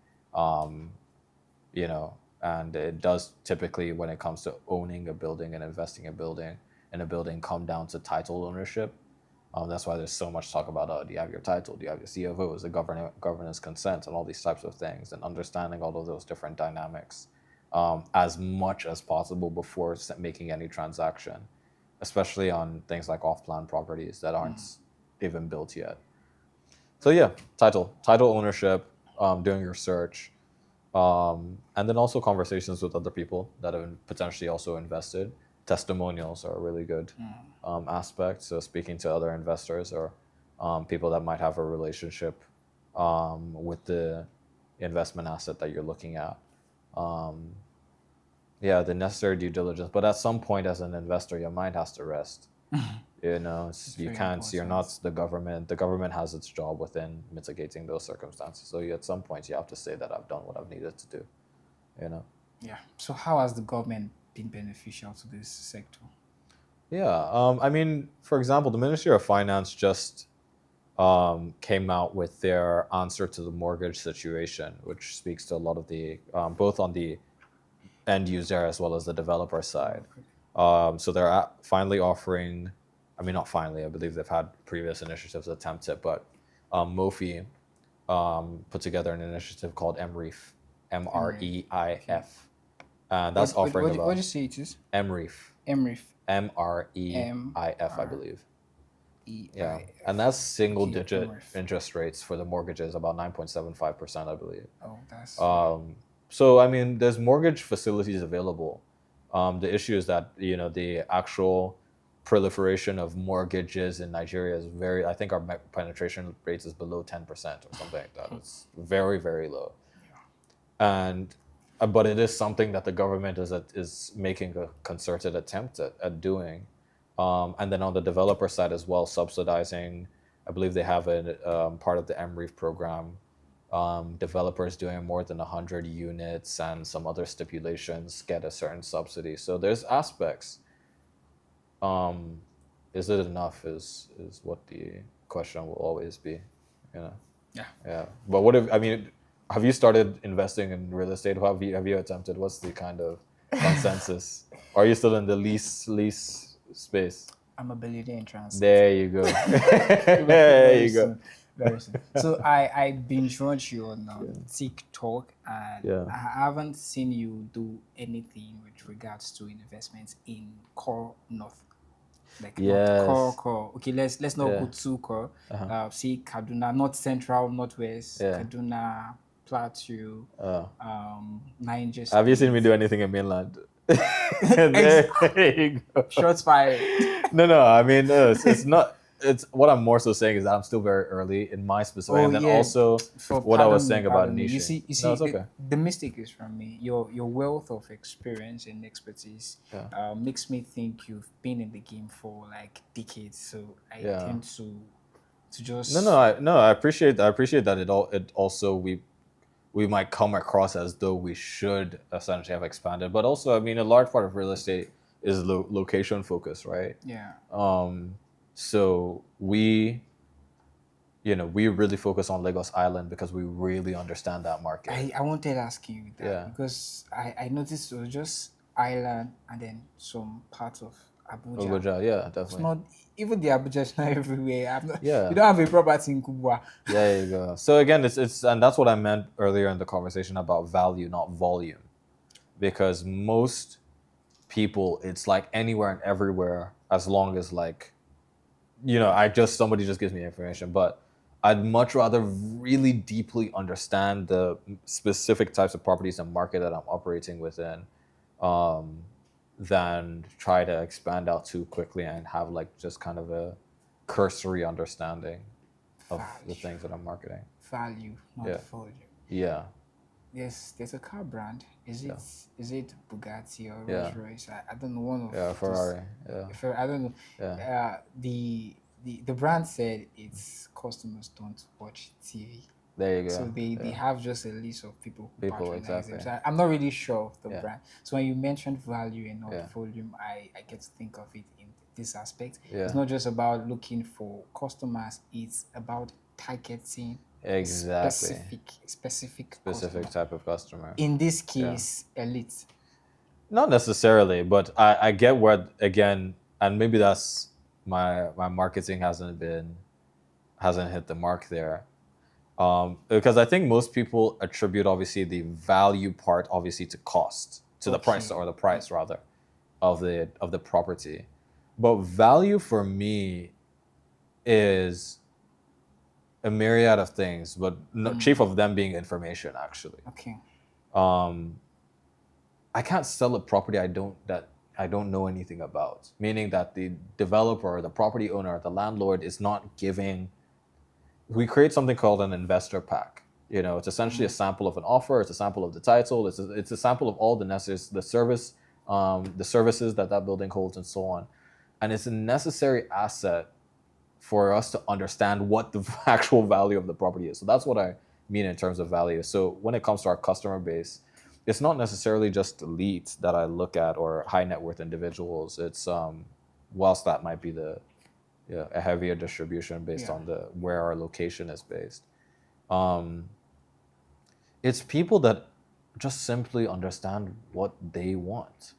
[SPEAKER 2] And it does typically, when it comes to owning a building and investing in a building, come down to title ownership. That's why there's so much talk about, do you have your title? Do you have your CFOs, the governance consent, and all these types of things, and understanding all of those different dynamics as much as possible before making any transaction, especially on things like off-plan properties that aren't even built yet. So yeah, title ownership, doing your search, and then also conversations with other people that have potentially also invested. Testimonials are a really good aspect. So speaking to other investors or people that might have a relationship with the investment asset that you're looking at. Yeah, the necessary due diligence. But at some point, as an investor, your mind has to rest. You can't. You're not the government. The government has its job within mitigating those circumstances. So at some point, you have to say that I've done what I've needed to do.
[SPEAKER 1] Yeah. So how has the government been beneficial to this sector?
[SPEAKER 2] Yeah. I mean, for example, the Ministry of Finance just came out with their answer to the mortgage situation, which speaks to a lot of the both on the end user as well as the developer side. So they're finally offering, I mean, not finally, I believe they've had previous initiatives attempt it, but MOFI put together an initiative called MREIF, MREIF. And that's offering about...
[SPEAKER 1] What did you say it is?
[SPEAKER 2] MREIF.
[SPEAKER 1] MREIF.
[SPEAKER 2] MREIF, I believe. Yeah, and that's single-digit interest rates for the mortgages, about 9.75%, I believe.
[SPEAKER 1] Oh, that's...
[SPEAKER 2] So, I mean, there's mortgage facilities available. The issue is that, the actual proliferation of mortgages in Nigeria is I think our penetration rate is below 10% or something like that. It's very, very low. And, but it is something that the government is making a concerted attempt at doing. And then on the developer side as well, subsidizing, I believe they have a part of the MREIF program. Developers doing more than 100 units and some other stipulations get a certain subsidy. So there's aspects. is it enough? Is what the question will always be, you know.
[SPEAKER 1] Yeah.
[SPEAKER 2] Yeah. But what if I mean, have you started investing in real estate? Have you attempted? What's the kind of consensus? Are you still in the lease space?
[SPEAKER 1] I'm a billionaire in transit.
[SPEAKER 2] There you go. There
[SPEAKER 1] Very
[SPEAKER 2] you go.
[SPEAKER 1] soon. Very soon. So I binge watch you on TikTok, and
[SPEAKER 2] Yeah.
[SPEAKER 1] I haven't seen you do anything with regards to investments in core north. Like not core
[SPEAKER 2] Yes.
[SPEAKER 1] core. Okay, let's not
[SPEAKER 2] Yeah.
[SPEAKER 1] go too core.
[SPEAKER 2] Uh-huh.
[SPEAKER 1] See Kaduna, not central, northwest,
[SPEAKER 2] Yeah.
[SPEAKER 1] Kaduna, Plateau,
[SPEAKER 2] Oh.
[SPEAKER 1] Niger
[SPEAKER 2] Have you seen me
[SPEAKER 1] State.
[SPEAKER 2] do anything in mainland?
[SPEAKER 1] Ex-
[SPEAKER 2] There you go.
[SPEAKER 1] Shots fired.
[SPEAKER 2] No. I mean, it's not. It's what I'm more so saying is that I'm still very early in my specific,
[SPEAKER 1] Oh
[SPEAKER 2] and then
[SPEAKER 1] yeah.
[SPEAKER 2] also
[SPEAKER 1] For
[SPEAKER 2] what I was saying about
[SPEAKER 1] pardon me. You
[SPEAKER 2] niching.
[SPEAKER 1] see,
[SPEAKER 2] No, it's
[SPEAKER 1] the,
[SPEAKER 2] okay.
[SPEAKER 1] the mistake is from me. Your wealth of experience and expertise
[SPEAKER 2] Yeah.
[SPEAKER 1] makes me think you've been in the game for like decades. So I
[SPEAKER 2] Yeah.
[SPEAKER 1] tend to just
[SPEAKER 2] I appreciate that it also we might come across as though we should essentially have expanded, but also I mean a large part of real estate is location focused, right?
[SPEAKER 1] yeah.
[SPEAKER 2] So we really focus on Lagos Island because we really understand that market.
[SPEAKER 1] I wanted to ask you that
[SPEAKER 2] Yeah.
[SPEAKER 1] because I noticed it was just Ireland and then some parts of Abuja.
[SPEAKER 2] Abuja, yeah,
[SPEAKER 1] It's
[SPEAKER 2] definitely.
[SPEAKER 1] not even the Abuja is not everywhere.
[SPEAKER 2] Yeah.
[SPEAKER 1] You don't have a property in Kubwa.
[SPEAKER 2] There you go. So again, it's and that's what I meant earlier in the conversation about value, not volume, because most people, it's like anywhere and everywhere as long as like, somebody just gives me information, but I'd much rather really deeply understand the specific types of properties and market that I'm operating within, um, than try to expand out too quickly and have like just kind of a cursory understanding of the
[SPEAKER 1] Value.
[SPEAKER 2] things that I'm marketing.
[SPEAKER 1] Value, not
[SPEAKER 2] Yeah.
[SPEAKER 1] volume.
[SPEAKER 2] Yeah.
[SPEAKER 1] There's a car brand. Is it Bugatti or
[SPEAKER 2] Yeah.
[SPEAKER 1] Rolls Royce? I don't know one of
[SPEAKER 2] Yeah,
[SPEAKER 1] those-
[SPEAKER 2] Ferrari. Yeah.
[SPEAKER 1] I don't know.
[SPEAKER 2] Yeah.
[SPEAKER 1] The brand said its customers don't watch TV.
[SPEAKER 2] There you go.
[SPEAKER 1] So they have just a list of people who patronize
[SPEAKER 2] exactly.
[SPEAKER 1] them. So I'm not really sure of the
[SPEAKER 2] Yeah.
[SPEAKER 1] brand. So when you mentioned value and not
[SPEAKER 2] Yeah.
[SPEAKER 1] volume, I get to think of it in this aspect.
[SPEAKER 2] Yeah.
[SPEAKER 1] It's not just about looking for customers, it's about targeting
[SPEAKER 2] Exactly.
[SPEAKER 1] specific
[SPEAKER 2] Specific
[SPEAKER 1] customer.
[SPEAKER 2] type of customer.
[SPEAKER 1] In this case, elite.
[SPEAKER 2] Not necessarily, but I get where again, and maybe that's my marketing hasn't hit the mark there. Because I think most people attribute obviously the value part obviously to cost, to the price, or the price rather of the property. But value for me is a myriad of things, but chief of them being information actually.
[SPEAKER 1] Okay.
[SPEAKER 2] I can't sell a property I don't know anything about. Meaning that the developer, the property owner, the landlord is not giving. We create something called an investor pack. It's essentially a sample of an offer. It's a sample of the title. It's a sample of all the necessary, the services that building holds, and so on. And it's a necessary asset for us to understand what the actual value of the property is. So that's what I mean in terms of value. So when it comes to our customer base, it's not necessarily just elites that I look at or high net worth individuals. It's whilst that might be a heavier distribution based on where our location is based. It's people that just simply understand what they want.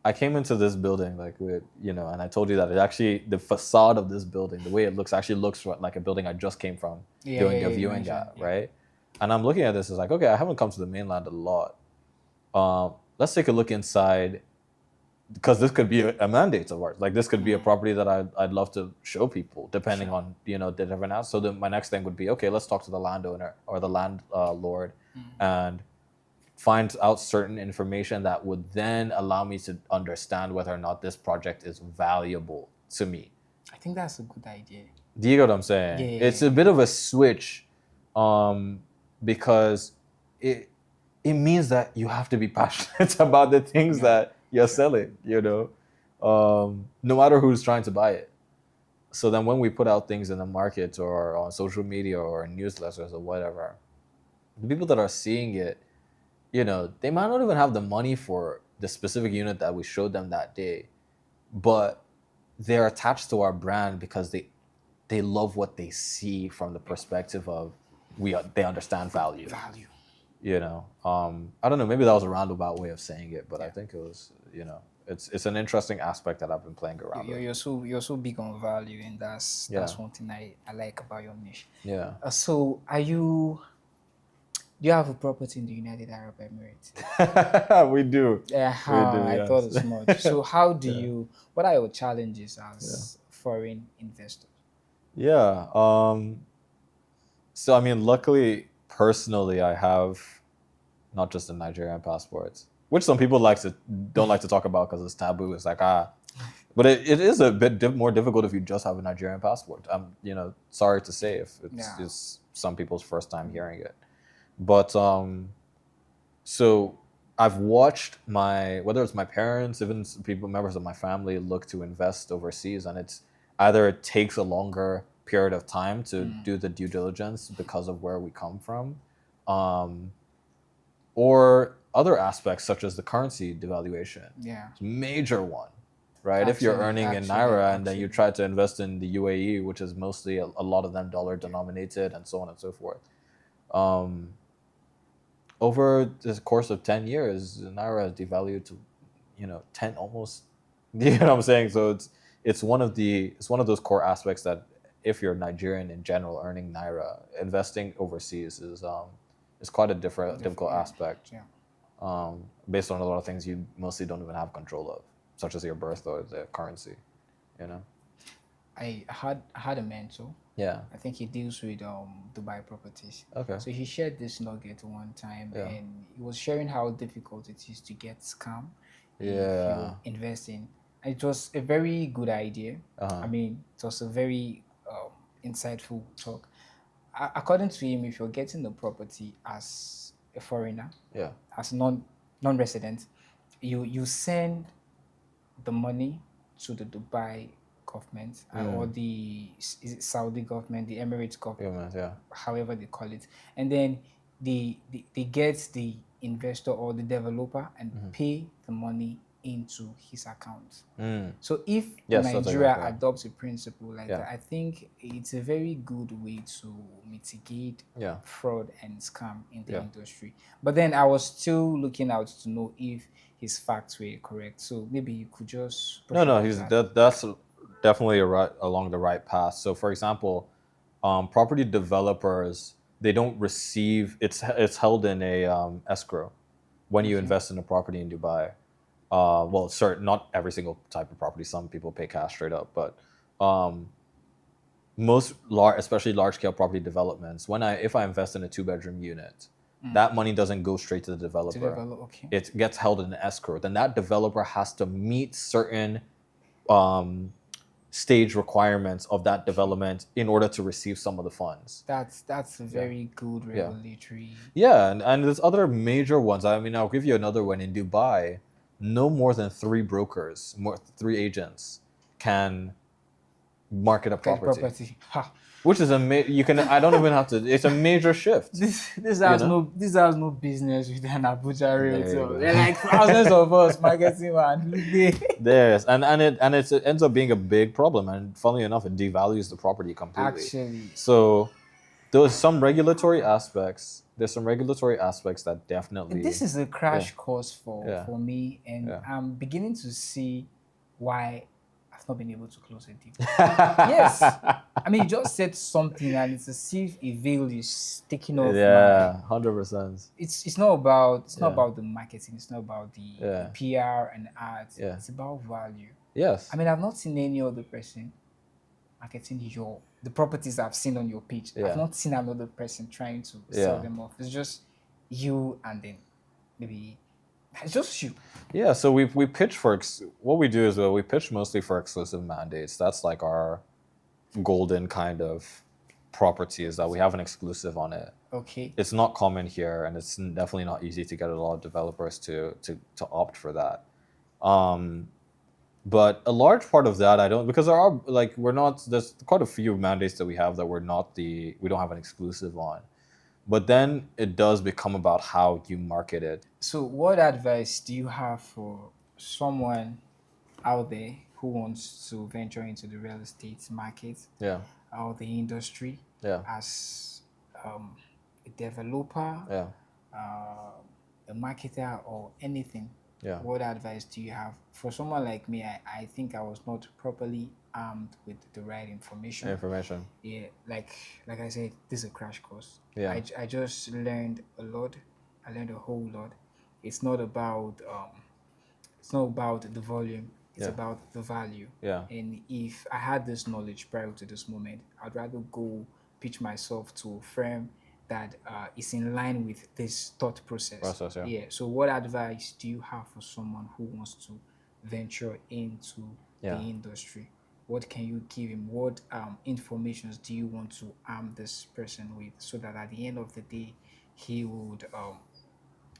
[SPEAKER 2] I came into this building and I told you that it actually, the facade of this building, the way it looks actually looks like a building I just came from doing a viewing at, right? And I'm looking at this as like, okay, I haven't come to the mainland a lot. Let's take a look inside, because this could be a mandate of ours. Like this could be a property that I'd love to show people, depending on the different house. So then my next thing would be, okay, let's talk to the landowner or the landlord and find out certain information that would then allow me to understand whether or not this project is valuable to me.
[SPEAKER 1] I think that's a good idea.
[SPEAKER 2] Do you get what I'm saying?
[SPEAKER 1] Yeah.
[SPEAKER 2] It's a bit of a switch, because it means that you have to be passionate about the things that you're selling, no matter who's trying to buy it. So then when we put out things in the market or on social media or newsletters or whatever, the people that are seeing it, they might not even have the money for the specific unit that we showed them that day, but they're attached to our brand because they love what they see from the perspective of they understand value.
[SPEAKER 1] Value.
[SPEAKER 2] I don't know, maybe that was a roundabout way of saying it, but I think it was, it's an interesting aspect that I've been playing around with.
[SPEAKER 1] You're so big on value, and that's one thing I like about your niche.
[SPEAKER 2] Yeah.
[SPEAKER 1] So do you have a property in the United Arab Emirates?
[SPEAKER 2] We do.
[SPEAKER 1] Yeah, I
[SPEAKER 2] Yes.
[SPEAKER 1] thought as much. So how do you? What are your challenges as foreign investors?
[SPEAKER 2] Yeah. So I mean, luckily, personally, I have not just a Nigerian passport, which some people don't like to talk about because it's taboo. It's like but it is a bit more difficult if you just have a Nigerian passport. I'm sorry to say if it's some people's first time hearing it, but so I've watched whether it's my parents, even members of my family, look to invest overseas, and it's either it takes a longer period of time to do the due diligence because of where we come from, or other aspects such as the currency devaluation.
[SPEAKER 1] Yeah,
[SPEAKER 2] it's a major one, right? If you're earning in Naira and then you try to invest in the UAE, which is mostly a lot of them dollar denominated and so on and so forth. Over the course of 10 years, Naira has devalued to, 10 almost, you know what I'm saying? So it's one of those core aspects that if you're Nigerian in general earning Naira, investing overseas is quite a difficult aspect.
[SPEAKER 1] Yeah.
[SPEAKER 2] Based on a lot of things you mostly don't even have control of, such as your birth or the currency,
[SPEAKER 1] I had a mentor.
[SPEAKER 2] Yeah.
[SPEAKER 1] I think he deals with Dubai properties.
[SPEAKER 2] Okay.
[SPEAKER 1] So he shared this nugget one time, and he was sharing how difficult it is to get scam if you invest in. And it was a very good idea. I mean, it was a very insightful talk. According to him, if you're getting the property as a foreigner, as non-resident, you send the money to the Dubai government or is it Saudi government, the Emirates government, however they call it, and then they get the investor or the developer and pay the money into his account. So if Nigeria adopts a principle like that, I think it's a very good way to mitigate fraud and scam in the industry. But then I was still looking out to know if his facts were correct. So maybe you could just
[SPEAKER 2] that's definitely along the right path. So for example, property developers, they don't receive it's held in a escrow when you invest in a property in Dubai. Well, sorry, not every single type of property. Some people pay cash straight up, but most especially large scale property developments, if I invest in a 2-bedroom unit, that money doesn't go straight to the developer. It gets held in an escrow. Then that developer has to meet certain stage requirements of that development in order to receive some of the funds.
[SPEAKER 1] That's a very good regulatory.
[SPEAKER 2] Yeah, and there's other major ones. I mean, I'll give you another one. In Dubai, no more than 3 brokers, 3 agents can market a property. Which is I don't even have to. It's a major shift.
[SPEAKER 1] This has no business with an Abuja realtor. They're like thousands of us marketing man.
[SPEAKER 2] There's and it ends up being a big problem. And funnily enough, it devalues the property completely.
[SPEAKER 1] Actually.
[SPEAKER 2] So there's some regulatory aspects. There's some regulatory aspects that definitely.
[SPEAKER 1] This is a crash course for me, and I'm beginning to see why I've not been able to close a deal. Yes. I mean, you just said something and it's as if a veil is taking off.
[SPEAKER 2] Yeah, 100%.
[SPEAKER 1] It's not about the marketing. It's not about the PR and ads.
[SPEAKER 2] Yeah.
[SPEAKER 1] It's about value.
[SPEAKER 2] Yes.
[SPEAKER 1] I mean, I've not seen any other person marketing the properties I've seen on your page. Yeah. I've not seen another person trying to sell them off. It's just you, and then maybe it's just you.
[SPEAKER 2] Yeah, so we pitch for what we do is we pitch mostly for exclusive mandates. That's like our golden kind of property, is that we have an exclusive on it.
[SPEAKER 1] Okay.
[SPEAKER 2] It's not common here, and it's definitely not easy to get a lot of developers to opt for that. But a large part of that because there's quite a few mandates that we have that we don't have an exclusive on. But then it does become about how you market it.
[SPEAKER 1] So what advice do you have for someone out there who who wants to venture into the real estate market
[SPEAKER 2] Yeah.
[SPEAKER 1] or the industry
[SPEAKER 2] Yeah.
[SPEAKER 1] as a developer,
[SPEAKER 2] Yeah.
[SPEAKER 1] a marketer, or anything,
[SPEAKER 2] Yeah.
[SPEAKER 1] what advice do you have for someone like me? I think I was not properly armed with the right information. Yeah, like I said, this is a crash course.
[SPEAKER 2] Yeah.
[SPEAKER 1] I just learned a lot. I learned a whole lot. It's not about the volume. It's
[SPEAKER 2] Yeah.
[SPEAKER 1] about the value.
[SPEAKER 2] Yeah.
[SPEAKER 1] And if I had this knowledge prior to this moment, I'd rather go pitch myself to a firm that is in line with this thought process.
[SPEAKER 2] Yeah.
[SPEAKER 1] So, what advice do you have for someone who wants to venture into the
[SPEAKER 2] Yeah.
[SPEAKER 1] industry? What can you give him? What informations do you want to arm this person with, so that at the end of the day, he would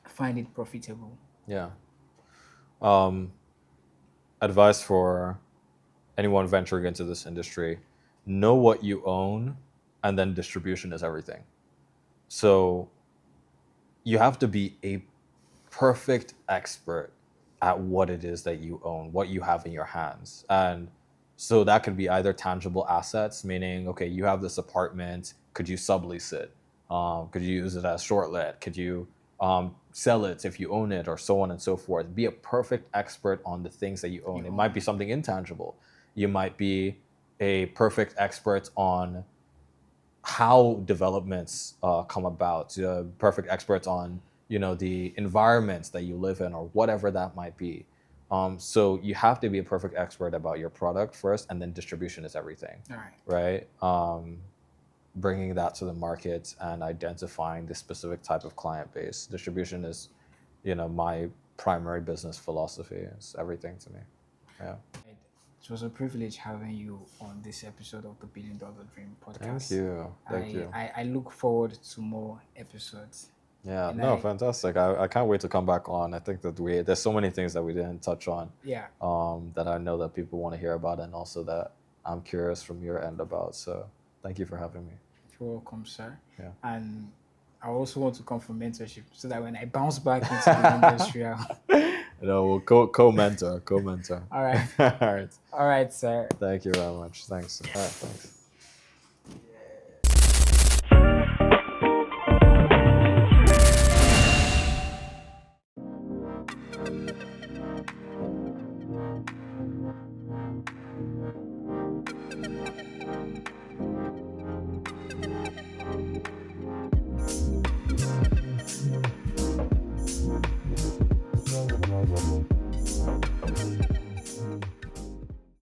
[SPEAKER 1] find it profitable?
[SPEAKER 2] Yeah. Advice for anyone venturing into this industry: know what you own, and then distribution is everything. So you have to be a perfect expert at what it is that you own, what you have in your hands. And so that can be either tangible assets, meaning, okay, you have this apartment, could you sublease it? Could you use it as short let? Could you sell it if you own it, or so on and so forth? Be a perfect expert on the things that you own. It might be something intangible. You might be a perfect expert on how developments come about, perfect experts on the environments that you live in, or whatever that might be. So you have to be a perfect expert about your product first, and then distribution is everything.
[SPEAKER 1] All right.
[SPEAKER 2] Right? Bringing that to the market and identifying the specific type of client base. Distribution is, my primary business philosophy. It's everything to me. Yeah.
[SPEAKER 1] It was a privilege having you on this episode of the Billion Dollar Dream podcast.
[SPEAKER 2] Thank you.
[SPEAKER 1] I look forward to more episodes.
[SPEAKER 2] Yeah,
[SPEAKER 1] And
[SPEAKER 2] no, fantastic. I can't wait to come back on. I think that there's so many things that we didn't touch on.
[SPEAKER 1] Yeah.
[SPEAKER 2] That I know that people want to hear about, and also that I'm curious from your end about. So thank you for having me.
[SPEAKER 1] You're welcome, sir.
[SPEAKER 2] Yeah.
[SPEAKER 1] And I also want to come for mentorship, so that when I bounce back into the industry,
[SPEAKER 2] we'll co-mentor.
[SPEAKER 1] All right. All right, sir.
[SPEAKER 2] Thank you very much. Thanks. All right, thanks.